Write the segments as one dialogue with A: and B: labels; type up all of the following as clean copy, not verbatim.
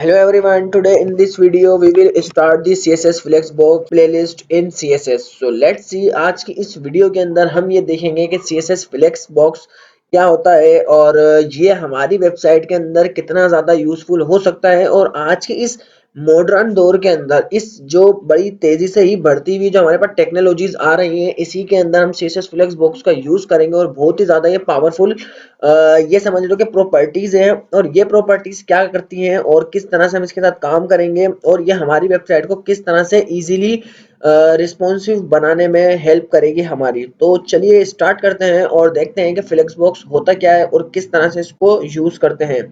A: Hello everyone, today in this video we will start the CSS Flexbox playlist in CSS. So let's see आज की इस video के अंदर हम ये देखेंगे कि CSS Flexbox क्या होता है और ये हमारी वेबसाइट के अंदर कितना ज़्यादा यूज़फुल हो सकता है और आज के इस मॉडर्न दौर के अंदर इस जो बड़ी तेज़ी से ही बढ़ती हुई जो हमारे पास टेक्नोलॉजीज आ रही हैं इसी के अंदर हम CSS Flexbox का यूज़ करेंगे और बहुत ही ज़्यादा ये पावरफुल ये समझ लो कि प्रॉपर्टीज है और ये प्रॉपर्टीज क्या करती हैं और किस तरह से हम इसके साथ काम करेंगे और ये हमारी वेबसाइट को किस तरह से इजीली रिस्पॉन्सिव बनाने में हेल्प करेगी हमारी। तो चलिए स्टार्ट करते हैं और देखते हैं कि फ्लेक्सबॉक्स होता क्या है और किस तरह से इसको यूज करते हैं।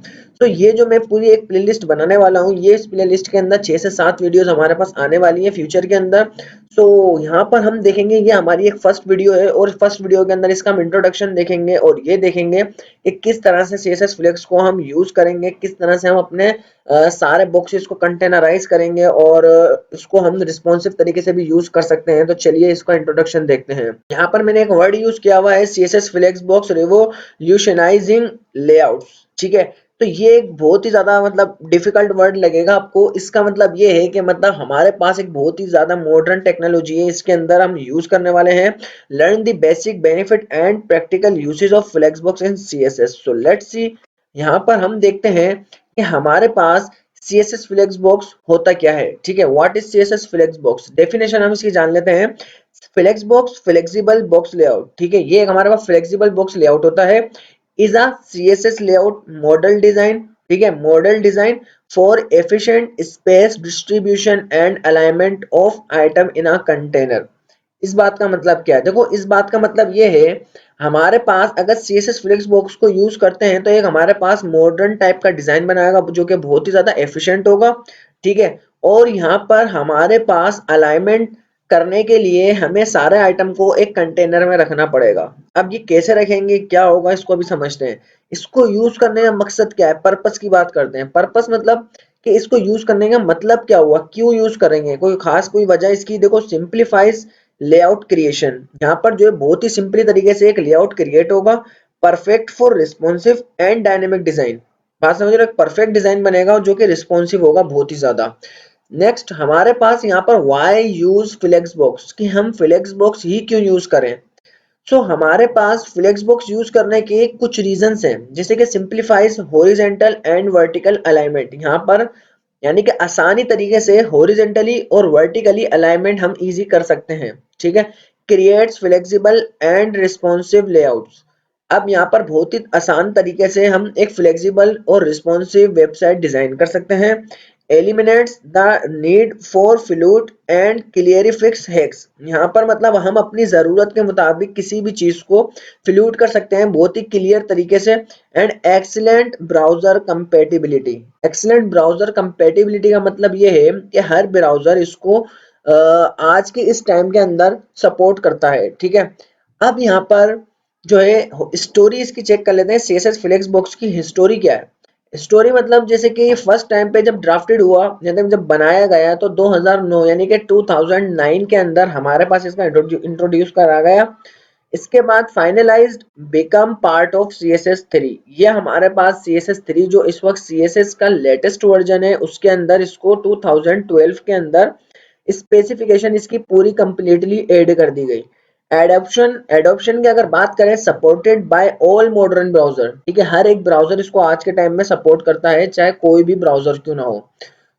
A: तो ये जो मैं पूरी एक प्लेलिस्ट बनाने वाला हूँ, ये इस प्लेलिस्ट के अंदर 6 से 7 वीडियोस हमारे पास आने वाली है फ्यूचर के अंदर। तो यहाँ पर हम देखेंगे, ये हमारी एक फर्स्ट वीडियो है और फर्स्ट वीडियो के अंदर इसका हम इंट्रोडक्शन देखेंगे और ये देखेंगे कि किस तरह से CSS फ्लेक्स को हम यूज करेंगे, किस तरह से हम अपने सारे बॉक्सेस को कंटेनराइज करेंगे और इसको हम रिस्पॉन्सिव तरीके से भी यूज कर सकते हैं। तो चलिए इसका इंट्रोडक्शन देखते हैं। यहाँ पर मैंने एक वर्ड यूज किया हुआ है, CSS फ्लेक्स बॉक्स रिवोल्यूशनाइजिंग लेआउट्स। ठीक है, तो ये एक बहुत ही ज्यादा मतलब डिफिकल्ट वर्ड लगेगा आपको। इसका मतलब ये है कि मतलब हमारे पास एक बहुत ही ज्यादा मॉडर्न टेक्नोलॉजी है, इसके अंदर हम यूज करने वाले हैं learn the basic benefit and practical usage of flexbox in CSS। So let's see, यहाँ पर हम देखते हैं कि हमारे पास CSS फ्लेक्सबॉक्स होता क्या है। ठीक है, what is CSS flexbox, definition हम इसकी जान लेते हैं। Flexbox flexible box layout. ठीक है, ये हमारे पास फ्लेक्सिबल बॉक्स लेआउट होता है। is a CSS layout model design। ठीक है, model design for efficient space distribution and alignment of item in a container। इस बात का मतलब क्या है, देखो इस बात का मतलब ये है, हमारे पास अगर CSS फ्लेक्स बॉक्स को यूज करते हैं तो एक हमारे पास मॉडर्न टाइप का डिजाइन बनाएगा जो कि बहुत ही ज्यादा एफिशिएंट होगा। ठीक है, और यहाँ पर हमारे पास अलाइनमेंट करने के लिए हमें सारे आइटम को एक कंटेनर में रखना पड़ेगा। अब ये कैसे रखेंगे, क्या होगा, इसको अभी समझते हैं। इसको यूज करने का मकसद क्या है, पर्पस की बात करते हैं। पर्पस मतलब कि इसको यूज करने का मतलब क्या हुआ, क्यों यूज करेंगे, कोई खास कोई वजह इसकी। देखो, सिंप्लीफाइज लेआउट क्रिएशन, यहाँ पर जो है बहुत ही सिंपली तरीके से एक लेआउट क्रिएट होगा, perfect for responsive and dynamic design. बात समझ रहे हो, एक परफेक्ट डिजाइन बनेगा जो कि रिस्पॉन्सिव होगा बहुत ही ज्यादा। नेक्स्ट हमारे पास यहाँ पर वाई यूज फ्लेक्स बॉक्स, कि हम फ्लेक्स बॉक्स ही क्यों यूज करें। सो हमारे पास फ्लेक्स बॉक्स यूज करने के कुछ रीजंस हैं, जैसे कि simplifies horizontal and vertical alignment. यहाँ पर यानी कि आसानी तरीके से हॉरिजेंटली और वर्टिकली अलाइनमेंट हम इजी कर सकते हैं। ठीक है, creates flexible and responsive layouts. अब यहाँ पर बहुत ही आसान तरीके से हम एक फ्लेक्सिबल और रिस्पॉन्सिव वेबसाइट डिजाइन कर सकते हैं। Eliminates the need for float and clearfix hacks. यहाँ पर मतलब हम अपनी जरूरत के मुताबिक किसी भी चीज को फ्लूट कर सकते हैं बहुत ही क्लियर तरीके से। And excellent browser compatibility. Excellent browser compatibility का मतलब ये है कि हर ब्राउजर इसको आज के इस टाइम के अंदर सपोर्ट करता है। ठीक है, अब यहाँ पर जो है स्टोरी इसकी चेक कर लेते हैं। CSS फ्लेक्स बॉक्स की हिस्टोरी क्या है। स्टोरी मतलब जैसे कि फर्स्ट टाइम पे जब ड्राफ्टेड हुआ, यानी जब बनाया गया तो 2009 यानी कि 2009 के अंदर हमारे पास इसका इंट्रोड्यूस करा गया। इसके बाद finalised become part of CSS3। ये हमारे पास CSS3 जो इस वक्त CSS का लेटेस्ट वर्जन है उसके अंदर इसको 2012 के अंदर स्पेसिफिकेशन इसकी पूरी कंप्लीटली ऐड कर दी गई। एडॉप्शन एडॉप्शन की अगर बात करें, supported by all modern browser. ठीक है, हर एक ब्राउजर इसको आज के टाइम में सपोर्ट करता है, चाहे कोई भी ब्राउजर क्यों ना हो।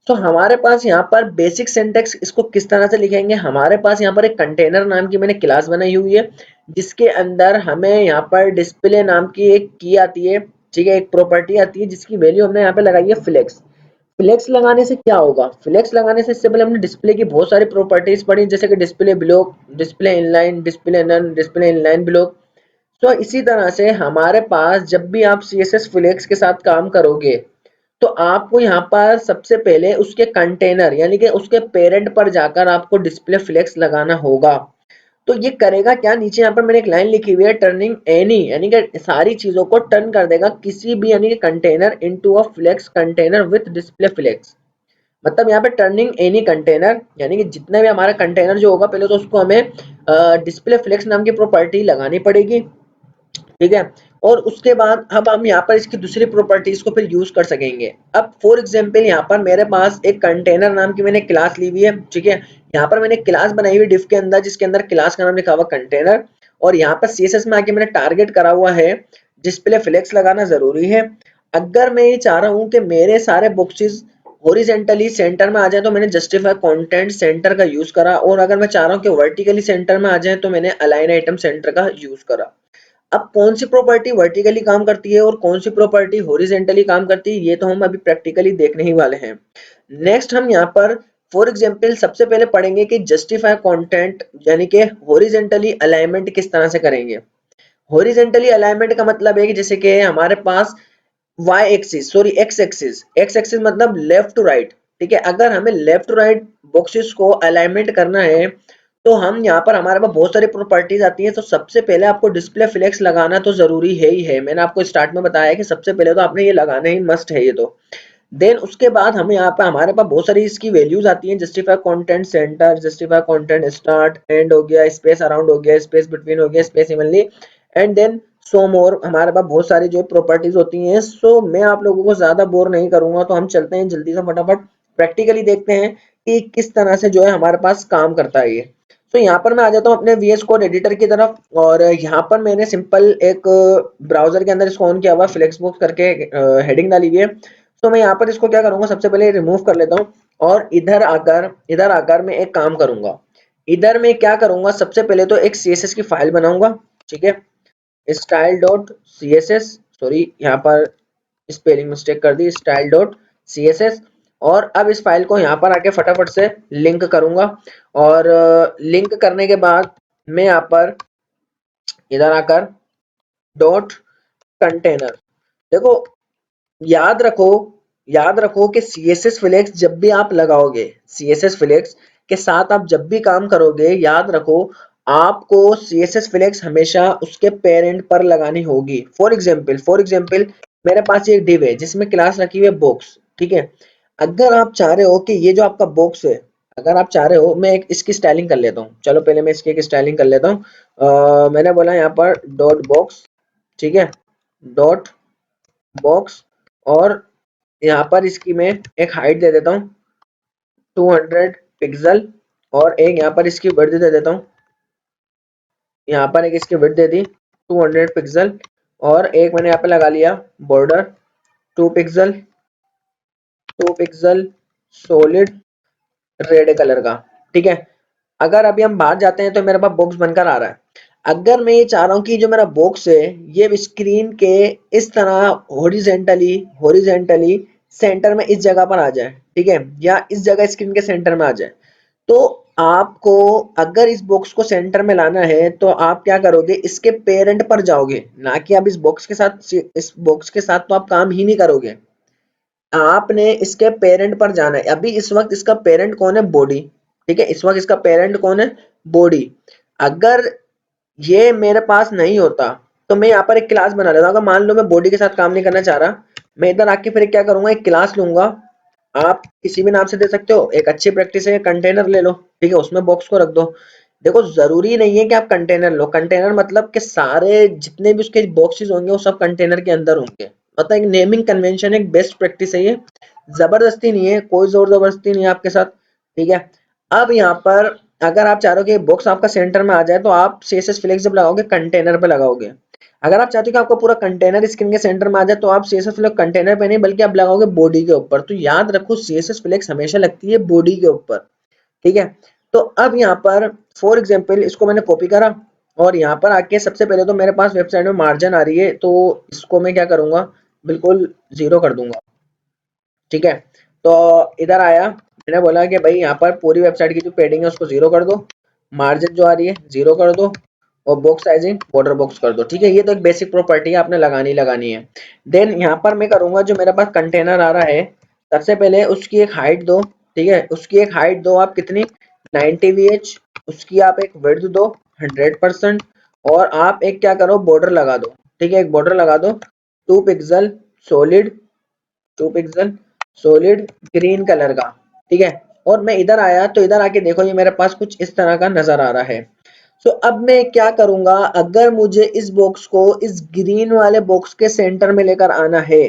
A: तो हमारे पास यहाँ पर बेसिक सिंटेक्स इसको किस तरह से लिखेंगे, हमारे पास यहाँ पर एक कंटेनर नाम की मैंने क्लास बनाई हुई है जिसके अंदर हमें यहाँ पर डिस्प्ले नाम की एक की आती है। ठीक है, एक प्रॉपर्टी आती है जिसकी वैल्यू हमने यहाँ पे लगाई है फ्लेक्स। फ्लेक्स लगाने से क्या होगा, फ्लेक्स लगाने से इससे पहले हमने डिस्प्ले की बहुत सारी प्रॉपर्टीज पढ़ी, जैसे कि display block, display inline, display none, display inline block. तो इसी तरह से हमारे पास जब भी आप CSS फ्लेक्स के साथ काम करोगे तो आपको यहाँ पर सबसे पहले उसके कंटेनर यानी कि उसके पेरेंट पर जाकर आपको डिस्प्ले फ्लेक्स लगाना होगा। तो ये करेगा क्या, नीचे यहाँ पर मैंने एक लाइन लिखी हुई है, टर्निंग एनी यानी कि सारी चीजों को टर्न कर देगा किसी भी यानी कि container into a flex container with display flex. मतलब यहाँ पे टर्निंग एनी कंटेनर यानी कि जितने भी हमारा कंटेनर जो होगा पहले तो उसको हमें डिस्प्ले फ्लेक्स नाम की प्रॉपर्टी लगानी पड़ेगी। ठीक है, और उसके बाद अब हम यहाँ पर इसकी दूसरी प्रॉपर्टीज को फिर यूज कर सकेंगे। अब फॉर एग्जांपल यहाँ पर मेरे पास एक कंटेनर नाम की मैंने क्लास ली हुई है, ठीक है। यहाँ पर मैंने क्लास बनाई हुई डिफ के अंदर, जिसके अंदर क्लास का नाम लिखा हुआ कंटेनर, और यहाँ पर सीएसएस में आके मैंने टारगेट करा हुआ है डिस्प्ले फ्लेक्स लगाना जरूरी है। अगर मैं ये चाह रहा हूँ कि मेरे सारे बॉक्सेस हॉरिजेंटली सेंटर में आ जाए तो मैंने जस्टिफाई कंटेंट सेंटर का यूज करा, और अगर मैं चाह रहा हूँ कि वर्टिकली सेंटर में आ जाए तो मैंने अलाइन आइटम सेंटर का यूज करा। अब कौन सी प्रॉपर्टी वर्टिकली काम करती है और कौन सी प्रॉपर्टी हॉरिजेंटली काम करती है, ये तो हम अभी प्रैक्टिकली देखने ही वाले हैं। नेक्स्ट हम यहाँ पर फॉर एग्जांपल सबसे पहले पढ़ेंगे कि जस्टिफाई कंटेंट यानी कि हॉरिजेंटली अलाइनमेंट किस तरह से करेंगे। हॉरिजेंटली अलाइनमेंट का मतलब है कि जैसे कि हमारे पास Y axis sorry X axis मतलब लेफ्ट टू राइट, ठीक है। अगर हमें लेफ्ट टू राइट बॉक्सेस को अलाइनमेंट करना है तो हम यहाँ पर हमारे पास बहुत सारी प्रॉपर्टीज आती हैं। तो सबसे पहले आपको डिस्प्ले फ्लेक्स लगाना तो जरूरी है ही है, मैंने आपको स्टार्ट में बताया कि सबसे पहले तो आपने ये लगाना ही मस्ट है ये तो। देन उसके बाद हमें यहाँ पे हमारे पास बहुत सारी इसकी वैल्यूज आती हैं, justify content centre, justify content start and हो गया, स्पेस अराउंड हो गया, स्पेस बिटवीन हो गया, space evenly, and then so more. हमारे पास बहुत सारी जो प्रॉपर्टीज होती हैं। सो मैं आप लोगों को ज्यादा बोर नहीं करूंगा, तो हम चलते हैं जल्दी से फटाफट प्रैक्टिकली देखते हैं कि किस तरह से जो है हमारे पास काम करता है ये। तो यहाँ पर मैं आ जाता हूँ अपने VS कोड एडिटर की तरफ, और यहाँ पर मैंने सिंपल एक ब्राउजर के अंदर इसको ऑन किया हुआ, फ्लेक्सबॉक्स करके हेडिंग डाली हुई है। तो मैं यहाँ पर इसको क्या करूंगा, सबसे पहले रिमूव कर लेता हूँ, और इधर आकर मैं एक काम करूंगा। इधर मैं क्या करूंगा, सबसे पहले तो एक CSS की फाइल बनाऊंगा, ठीक है। Style dot C S S, sorry यहाँ पर स्पेलिंग मिस्टेक कर दी, style dot C S S. और अब इस फाइल को यहाँ पर आके फटाफट से लिंक करूंगा, और लिंक करने के बाद मैं यहाँ पर इधर आकर डॉट कंटेनर, देखो याद रखो याद रखो कि CSS फ्लेक्स जब भी आप लगाओगे, CSS फ्लेक्स के साथ आप जब भी काम करोगे, याद रखो आपको CSS फ्लेक्स हमेशा उसके पेरेंट पर लगानी होगी। फॉर एग्जांपल मेरे पास एक डिव है जिसमें क्लास रखी हुई है बॉक्स, ठीक है। अगर आप चाह रहे हो कि ये जो आपका बॉक्स है, अगर आप चाह रहे हो, मैं एक इसकी स्टाइलिंग कर लेता हूँ, चलो पहले मैं इसकी एक स्टाइलिंग कर लेता हूँ। मैंने बोला यहाँ पर डॉट बॉक्स, ठीक है, डॉट बॉक्स, और यहाँ पर इसकी मैं एक हाइट दे देता हूँ 200 पिक्सल, और एक यहाँ पर इसकी विड्थ दे देता हूँ, यहाँ पर एक इसकी विड्थ दे दी 200 पिक्सल, और एक मैंने यहाँ पे लगा लिया border 2 pixel, 2 pixel solid red colour का, ठीक है। अगर अभी हम बाहर जाते हैं तो मेरे पास बॉक्स बनकर आ रहा है। अगर मैं ये चाह रहा हूँ कि जो मेरा बॉक्स है ये स्क्रीन के इस तरह हॉरिजेंटली सेंटर में इस जगह पर आ जाए, ठीक है, या इस जगह स्क्रीन के सेंटर में आ जाए, तो आपको अगर इस बॉक्स को सेंटर में लाना है तो आप क्या करोगे, इसके पेरेंट पर जाओगे, ना कि आप इस बॉक्स के साथ तो आप काम ही नहीं करोगे, आपने इसके पेरेंट पर जाना है। अभी इस वक्त इसका पेरेंट कौन है, बॉडी, ठीक है, इस वक्त इसका पेरेंट कौन है, बॉडी। अगर ये मेरे पास नहीं होता तो मैं यहाँ पर एक क्लास बना लेता हूँ। अगर मान लो मैं बॉडी के साथ काम नहीं करना चाह रहा, मैं इधर आके फिर क्या करूंगा, एक क्लास लूंगा, आप किसी भी नाम से दे सकते हो, एक अच्छी प्रैक्टिस है कंटेनर ले लो, ठीक है, उसमें बॉक्स को रख दो। देखो जरूरी नहीं है कि आप कंटेनर लो, कंटेनर मतलब कि सारे जितने भी उसके बॉक्सेस होंगे वो सब कंटेनर के अंदर होंगे, मतलब एक नेमिंग कन्वेंशन, एक बेस्ट प्रैक्टिस है ये, जबरदस्ती नहीं है, कोई जोर जबरदस्ती नहीं है आपके साथ, ठीक है। अब यहाँ पर अगर आप चाह रहे हो कि बॉक्स आपका सेंटर में आ जाए तो आप CSS फ्लेक्स जब लगाओगे कंटेनर पे लगाओगे। अगर आप चाहते हो कि आपका पूरा कंटेनर स्क्रीन के सेंटर में आ जाए तो आप CSS फ्लेक्स कंटेनर पे नहीं बल्कि आप लगाओगे बॉडी के ऊपर। तो याद रखो CSS फ्लेक्स हमेशा लगती है बॉडी के ऊपर, ठीक है। तो अब यहाँ पर फॉर एग्जांपल इसको मैंने कॉपी करा, और यहाँ पर आके सबसे पहले तो मेरे पास वेबसाइट में मार्जिन आ रही है तो इसको मैं क्या करूंगा, बिल्कुल 0 कर दूंगा, ठीक है। तो इधर आया, मैंने बोला कि भाई यहाँ पर पूरी वेबसाइट की जो पेडिंग है उसको 0 कर दो, मार्जिन जो आ रही है 0 कर दो, और बॉक्स साइजिंग बॉर्डर बॉक्स कर दो, ठीक है। ये तो एक बेसिक प्रॉपर्टी है, आपने लगानी है। देन यहाँ पर मैं करूंगा, जो मेरे पास कंटेनर आ रहा है सबसे पहले उसकी एक हाइट दो, ठीक है, उसकी एक हाइट दो आप कितनी 90 VH, उसकी आप एक विड्थ दो 100%, और आप एक क्या करो बॉर्डर लगा दो, ठीक है, एक बॉर्डर लगा दो 2 pixel solid, 2 pixel solid green colour का, ठीक है। और मैं इधर आया तो इधर आके देखो ये मेरे पास कुछ इस तरह का नजर आ रहा है। सो अब मैं क्या करूंगा, अगर मुझे इस बॉक्स को इस ग्रीन वाले बॉक्स के सेंटर में लेकर आना है,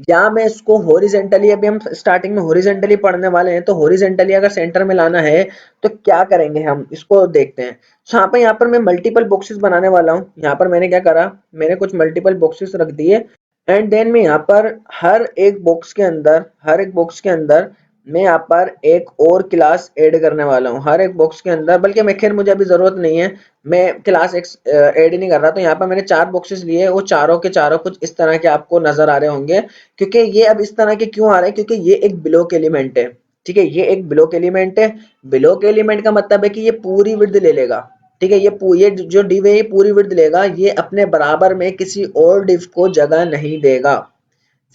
A: या मैं इसको हॉरिजेंटली, अभी हम स्टार्टिंग में हॉरिजेंटली पढ़ने वाले हैं, तो हॉरिजेंटली अगर सेंटर में लाना है तो क्या करेंगे हम, इसको देखते हैं। सो यहाँ पर मैं मल्टीपल बॉक्सेस बनाने वाला हूँ। यहाँ पर मैंने क्या करा, मैंने कुछ मल्टीपल बॉक्सेस रख दिए, एंड देन मैं यहाँ पर हर एक बॉक्स के अंदर मैं यहाँ पर एक और क्लास ऐड करने वाला हूँ, हर एक बॉक्स के अंदर। बल्कि मैं, खैर मुझे अभी जरूरत नहीं है, मैं क्लास ऐड ही नहीं कर रहा। तो यहाँ पर मैंने 4 बॉक्सेस लिए, वो चारों के चारों कुछ इस तरह के आपको नजर आ रहे होंगे। क्योंकि ये अब इस तरह के क्यों आ रहे हैं, क्योंकि ये एक ब्लॉक एलिमेंट है। ठीक है, ये एक ब्लॉक एलिमेंट है। ब्लॉक एलिमेंट का मतलब है कि ये पूरी विड्थ ले लेगा। ठीक है, ये जो डिव है ये पूरी विड्थ लेगा, ये अपने बराबर में किसी और डिव को जगह नहीं देगा।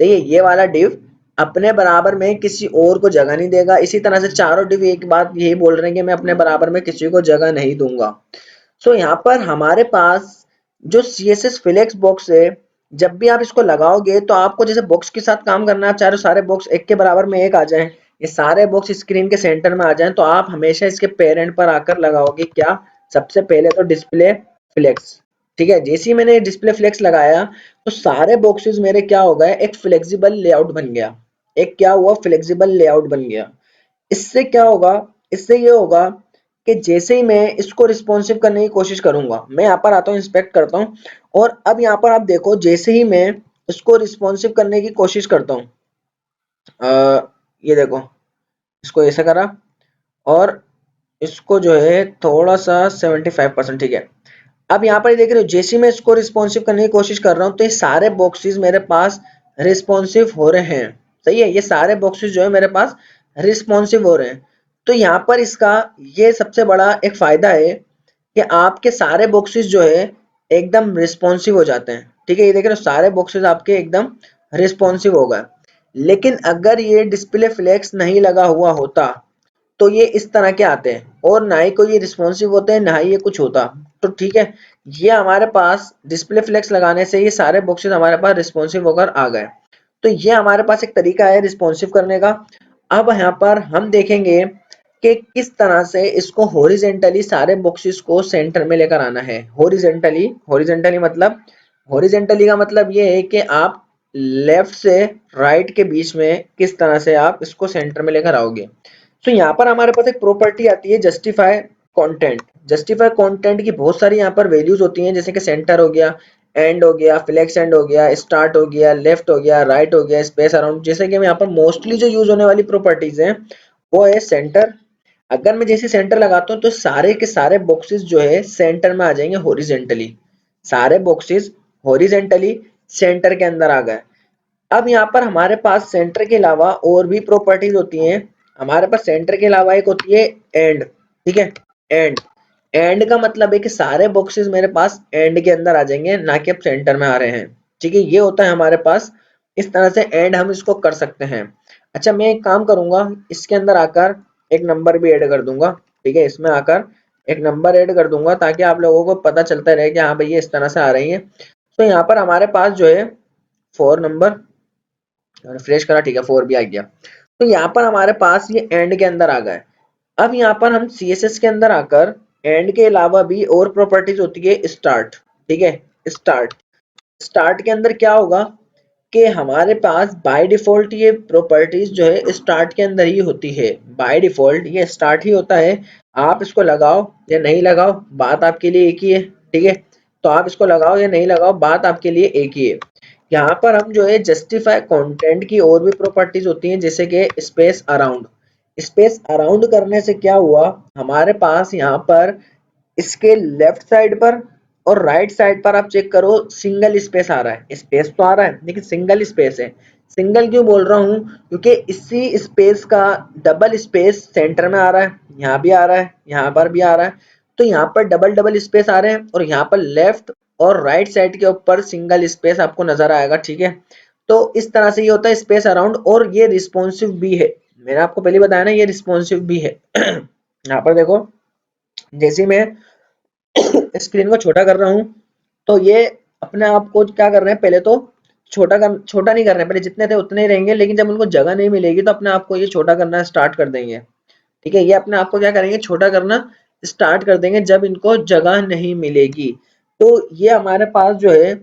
A: सही है, ये वाला डिव अपने बराबर में किसी और को जगह नहीं देगा। इसी तरह से चारों डिव एक बात यही बोल रहे हैं कि मैं अपने बराबर में किसी को जगह नहीं दूंगा। सो यहाँ पर हमारे पास जो CSS फ्लेक्स बॉक्स है, जब भी आप इसको लगाओगे तो आपको जैसे बॉक्स के साथ काम करना है, चाहे सारे बॉक्स एक के बराबर में एक आ जाएं, ये सारे बॉक्स स्क्रीन के सेंटर में आ जाएं, तो आप हमेशा इसके पेरेंट पर आकर लगाओगे क्या, सबसे पहले तो डिस्प्ले फ्लेक्स। ठीक है, जैसे ही मैंने डिस्प्ले फ्लेक्स लगाया तो सारे बॉक्सेस मेरे क्या हो गए, एक फ्लेक्सिबल लेआउट बन गया। एक क्या हुआ, फ्लेक्सिबल लेआउट बन गया। इससे क्या होगा, इससे ये होगा कि जैसे ही मैं इसको रिस्पॉन्सिव करने की कोशिश करूंगा, मैं यहाँ पर आता हूँ, इंस्पेक्ट करता हूँ, और अब यहाँ पर आप देखो, जैसे ही मैं इसको रिस्पॉन्सिव करने की कोशिश करता हूँ, ये देखो, इसको ऐसे करा, और इसको जो है थोड़ा सा 75%, ठीक है। अब यहाँ पर ये देख रहे हो, जैसे मैं इसको रिस्पॉन्सिव करने की कोशिश कर रहा हूँ, तो ये सारे बॉक्सेस मेरे पास रिस्पॉन्सिव हो रहे हैं। सही है, ये सारे बॉक्सेस जो है मेरे पास रिस्पॉन्सिव हो रहे हैं। तो यहाँ पर इसका ये सबसे बड़ा एक फायदा है कि आपके सारे बॉक्सेस जो है एकदम रिस्पॉन्सिव हो जाते हैं। ठीक है, ये देख रहे हो, सारे बॉक्सेस आपके एकदम रिस्पॉन्सिव हो गए। लेकिन अगर ये डिस्प्ले फ्लेक्स नहीं लगा हुआ होता तो ये इस तरह के आते हैं, और ना ही कोई ये रिस्पॉन्सिव होते हैं, ना ही ये कुछ होता। तो ठीक है, ये हमारे पास डिस्प्ले फ्लेक्स लगाने से ये सारे बॉक्सेस हमारे पास रिस्पॉन्सिव होकर आ गए। तो ये हमारे पास एक तरीका है रिस्पॉन्सिव करने का। अब यहाँ पर हम देखेंगे कि किस तरह से इसको हॉरिजेंटली सारे बॉक्सेस को सेंटर में लेकर आना है। हॉरिजेंटली का मतलब ये है कि आप लेफ्ट से राइट के बीच में किस तरह से आप इसको सेंटर में लेकर आओगे। तो यहाँ पर हमारे पास एक प्रॉपर्टी आती है, जस्टिफाई कंटेंट। जस्टिफाई कंटेंट की बहुत सारी यहाँ पर वैल्यूज होती हैं, जैसे कि सेंटर हो गया, एंड हो गया, फ्लेक्स एंड हो गया, स्टार्ट हो गया, लेफ्ट हो गया, राइट हो गया, स्पेस अराउंड। जैसे कि हम यहाँ पर मोस्टली जो यूज होने वाली प्रॉपर्टीज हैं वो है सेंटर। अगर मैं जैसे सेंटर लगाता हूँ तो सारे के सारे बॉक्सेस जो है सेंटर में आ जाएंगे हॉरिजेंटली। सारे बॉक्सेस हॉरिजेंटली सेंटर के अंदर आ गए। अब यहाँ पर हमारे पास सेंटर के अलावा और भी प्रॉपर्टीज होती हैं। हमारे पास सेंटर के अलावा एक होती है एंड। ठीक है, एंड। एंड का मतलब है कि सारे बॉक्सेस मेरे पास एंड के अंदर आ जाएंगे, ना कि अब सेंटर में आ रहे हैं। ठीक है, ये होता है हमारे पास। इस तरह से एंड हम इसको कर सकते हैं। अच्छा, मैं एक काम करूंगा, इसके अंदर आकर एक नंबर भी ऐड कर दूंगा। ठीक है, इसमें आकर एक नंबर ऐड कर दूंगा, ताकि आप लोगों को पता चलता रहे कि हाँ भाई ये इस तरह से आ रही है। तो यहाँ पर हमारे पास जो है 4 नंबर, रिफ्रेश करा, ठीक है, 4 भी आ गया। तो यहाँ पर हमारे पास ये एंड के अंदर आ गए। अब यहाँ पर हम CSS के अंदर आकर एंड के अलावा भी और प्रॉपर्टीज होती है स्टार्ट। ठीक है, स्टार्ट। स्टार्ट के अंदर क्या होगा कि हमारे पास बाय डिफॉल्ट ये प्रॉपर्टीज जो है स्टार्ट के अंदर ही होती है। बाय डिफॉल्ट ये स्टार्ट ही होता है। आप इसको लगाओ या नहीं लगाओ, बात आपके लिए एक ही है। ठीक है, तो आप इसको लगाओ या नहीं लगाओ, बात आपके लिए एक ही है। यहाँ पर हम जो है जस्टिफाई कंटेंट की और भी प्रॉपर्टीज होती हैं, जैसे कि स्पेस अराउंड। स्पेस अराउंड करने से क्या हुआ, हमारे पास यहाँ पर इसके लेफ्ट साइड पर और राइट साइड पर आप चेक करो, सिंगल स्पेस आ रहा है। स्पेस तो आ रहा है लेकिन सिंगल स्पेस है। सिंगल क्यों बोल रहा हूँ, क्योंकि इसी स्पेस का डबल स्पेस सेंटर में आ रहा है, यहाँ भी आ रहा है, यहाँ पर भी आ रहा है। तो यहाँ पर डबल डबल स्पेस आ रहे हैं, और यहाँ पर लेफ्ट और राइट साइड के ऊपर सिंगल स्पेस आपको नजर आएगा। ठीक है, तो इस तरह से ये होता है स्पेस अराउंड, और ये रिस्पॉन्सिव भी है। मैंने आपको पहले बताया ना, ये रिस्पॉन्सिव भी है। यहाँ पर देखो, जैसे मैं स्क्रीन को छोटा कर रहा हूँ, तो ये अपने आप को क्या कर रहे हैं, पहले तो छोटा नहीं कर रहे हैं, पहले जितने थे उतने ही रहेंगे, लेकिन जब उनको जगह नहीं मिलेगी तो अपने आप को ये छोटा करना स्टार्ट कर देंगे। ठीक है, ये अपने आप को क्या करेंगे, छोटा करना स्टार्ट कर देंगे जब इनको जगह नहीं मिलेगी। तो ये हमारे पास जो है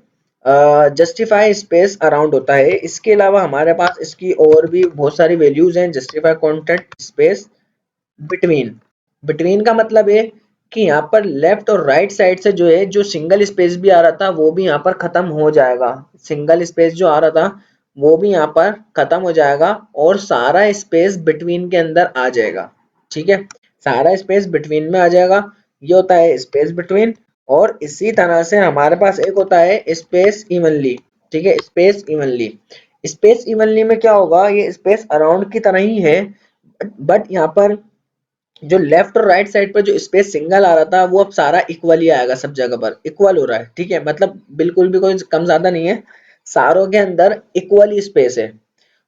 A: जस्टिफाई स्पेस अराउंड होता है। इसके अलावा हमारे पास इसकी और भी बहुत सारी वैल्यूज हैं। Justify content space between. Between का मतलब है कि यहाँ पर लेफ्ट और राइट साइड से जो है जो सिंगल स्पेस भी आ रहा था वो भी यहाँ पर खत्म हो जाएगा। सिंगल स्पेस जो आ रहा था वो भी यहाँ पर खत्म हो जाएगा और सारा स्पेस बिटवीन के अंदर आ जाएगा। ठीक है, सारा स्पेस बिटवीन में आ जाएगा। ये होता है स्पेस बिटवीन। और इसी तरह से हमारे पास एक होता है स्पेस इवनली। ठीक है, स्पेस इवनली। स्पेस इवनली में क्या होगा, ये स्पेस अराउंड की तरह ही है, बट यहाँ पर जो लेफ्ट और राइट साइड पर जो स्पेस सिंगल आ रहा था वो अब सारा इक्वल ही आएगा, सब जगह पर इक्वल हो रहा है। ठीक है, मतलब बिल्कुल भी कोई कम ज्यादा नहीं है, सारों के अंदर इक्वल ही स्पेस है।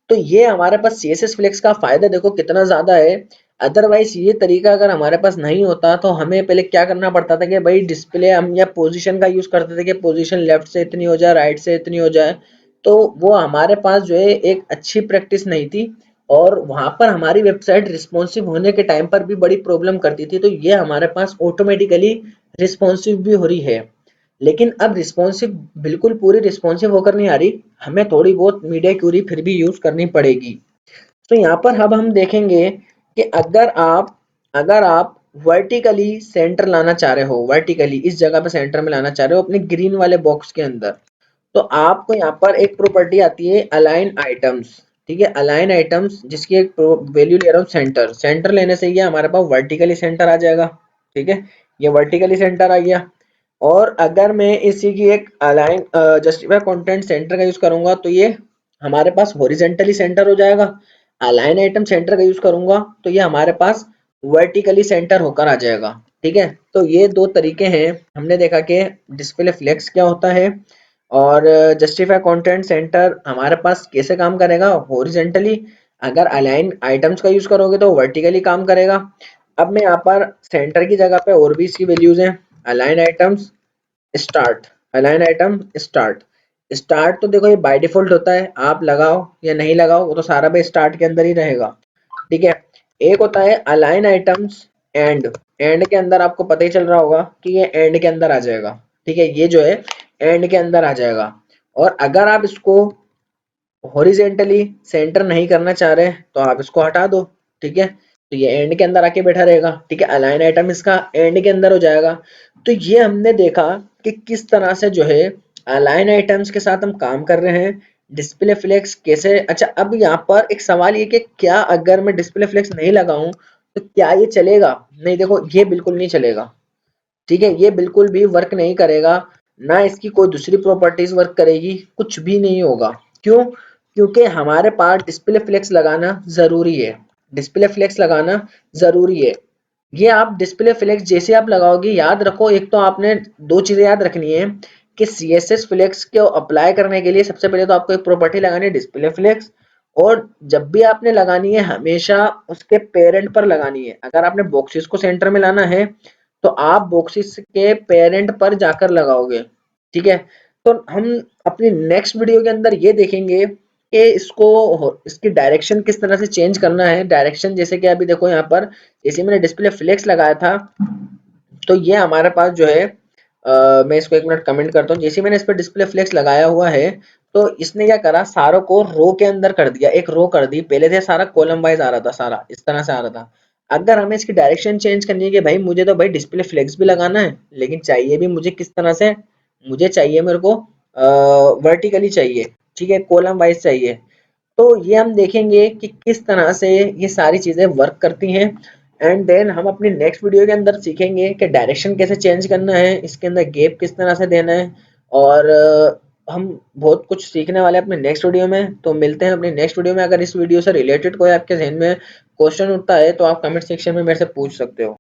A: तो ये हमारे पास CSS फ्लेक्स का फायदा देखो कितना ज्यादा है। अदरवाइज ये तरीका अगर हमारे पास नहीं होता तो हमें पहले क्या करना पड़ता था कि भाई डिस्प्ले हम या पोजीशन का यूज करते थे कि पोजीशन लेफ्ट से इतनी हो जाए, राइट से इतनी हो जाए। तो वो हमारे पास जो है एक अच्छी प्रैक्टिस नहीं थी और वहां पर हमारी वेबसाइट रिस्पॉन्सिव होने के टाइम पर भी बड़ी प्रॉब्लम करती थी। तो ये हमारे पास ऑटोमेटिकली रिस्पॉन्सिव भी हो रही है। लेकिन अब रिस्पॉन्सिव बिल्कुल पूरी रिस्पॉन्सिव होकर नहीं आ रही, हमें थोड़ी बहुत मीडिया क्यूरी फिर भी यूज करनी पड़ेगी। तो यहाँ पर अब हम देखेंगे कि अगर आप वर्टिकली सेंटर लाना चाह रहे हो, वर्टिकली इस जगह पे सेंटर में लाना चाह रहे हो अपने ग्रीन वाले बॉक्स के अंदर, तो आपको यहाँ पर एक प्रॉपर्टी आती है अलाइन आइटम्स। ठीक है, अलाइन आइटम्स जिसकी एक वैल्यू ले रहा हूँ सेंटर। सेंटर लेने से ये हमारे पास वर्टिकली सेंटर आ जाएगा। ठीक है, ये वर्टिकली सेंटर आ गया। और अगर मैं इसी की एक अलाइन जस्टिफाई कंटेंट सेंटर का यूज करूंगा तो ये हमारे पास हॉरिजेंटली सेंटर हो जाएगा। अलाइन आइटम सेंटर का यूज करूंगा तो ये हमारे पास वर्टिकली सेंटर होकर आ जाएगा। ठीक है, तो ये दो तरीके हैं। हमने देखा कि डिस्प्ले फ्लेक्स क्या होता है और जस्टिफाई कंटेंट सेंटर हमारे पास कैसे काम करेगा, हॉरिजेंटली। अगर अलाइन आइटम्स का यूज करोगे तो वर्टिकली काम करेगा। अब मैं यहाँ पर सेंटर की जगह पे और भी इसकी वैल्यूज हैं। Align items start, align item start. Start तो देखो ये बाय डिफॉल्ट होता है, आप लगाओ या नहीं लगाओ वो तो सारा पे स्टार्ट के अंदर ही रहेगा। ठीक है, एक होता है अलाइन आइटम्स एंड। एंड के अंदर आपको पता ही चल रहा होगा कि ये एंड के अंदर आ जाएगा। ठीक है, ये जो है एंड के अंदर आ जाएगा। और अगर आप इसको हॉरिजेंटली सेंटर नहीं करना चाह रहे तो आप इसको हटा दो। ठीक है, तो ये एंड के अंदर आके बैठा रहेगा। ठीक है, अलाइन आइटम इसका एंड के अंदर हो जाएगा। तो ये हमने देखा कि किस तरह से जो है अलाइन आइटम्स के साथ हम काम कर रहे हैं। डिस्प्ले फ्लेक्स कैसे, अच्छा अब यहाँ पर एक सवाल ये कि क्या अगर मैं डिस्प्ले फ्लेक्स नहीं लगाऊं तो क्या ये चलेगा? नहीं, देखो ये बिल्कुल नहीं चलेगा। ठीक है, ये बिल्कुल भी वर्क नहीं करेगा, ना इसकी कोई दूसरी प्रॉपर्टीज वर्क करेगी, कुछ भी नहीं होगा। क्यों? क्योंकि हमारे पास डिस्प्ले फ्लेक्स लगाना जरूरी है। डिस्प्ले फ्लेक्स लगाना जरूरी है। ये आप डिस्प्ले फ्लेक्स जैसे आप लगाओगे, याद रखो एक तो आपने दो चीजें याद रखनी है कि CSS फ्लेक्स को अप्लाई करने के लिए सबसे पहले तो आपको एक प्रॉपर्टी लगानी है डिस्प्ले फ्लेक्स। और जब भी आपने लगानी है हमेशा उसके पेरेंट पर लगानी है। अगर आपने बॉक्सेस को सेंटर में लाना है तो आप बॉक्सेस के पेरेंट पर जाकर लगाओगे। ठीक है, तो हम अपनी नेक्स्ट वीडियो के अंदर ये देखेंगे कि इसको इसकी डायरेक्शन किस तरह से चेंज करना है। डायरेक्शन जैसे कि अभी देखो यहाँ पर जैसे मैंने डिस्प्ले फ्लेक्स लगाया था तो ये हमारे पास जो है मैं इसको एक मिनट कमेंट करता हूँ। जैसे मैंने इस पर डिस्प्ले फ्लेक्स लगाया हुआ है तो इसने क्या करा, सारों को रो के अंदर कर दिया, एक रो कर दी। पहले थे सारा कॉलम वाइज आ रहा था, सारा इस तरह से आ रहा था। अगर हमें इसकी डायरेक्शन चेंज करनी है कि भाई मुझे तो भाई डिस्प्ले फ्लेक्स भी लगाना है लेकिन चाहिए भी मुझे किस तरह से, मुझे चाहिए मेरे को वर्टिकली चाहिए। ठीक है, कॉलम वाइज चाहिए। तो ये हम देखेंगे कि किस तरह से ये सारी चीजें वर्क करती हैं। एंड देन हम अपनी नेक्स्ट वीडियो के अंदर सीखेंगे कि डायरेक्शन कैसे चेंज करना है, इसके अंदर गैप किस तरह से देना है। और हम बहुत कुछ सीखने वाले हैं अपने नेक्स्ट वीडियो में। तो मिलते हैं अपनी नेक्स्ट वीडियो में। अगर इस वीडियो से रिलेटेड कोई आपके जहन में क्वेश्चन उठता है तो आप कमेंट सेक्शन में मेरे से पूछ सकते हो।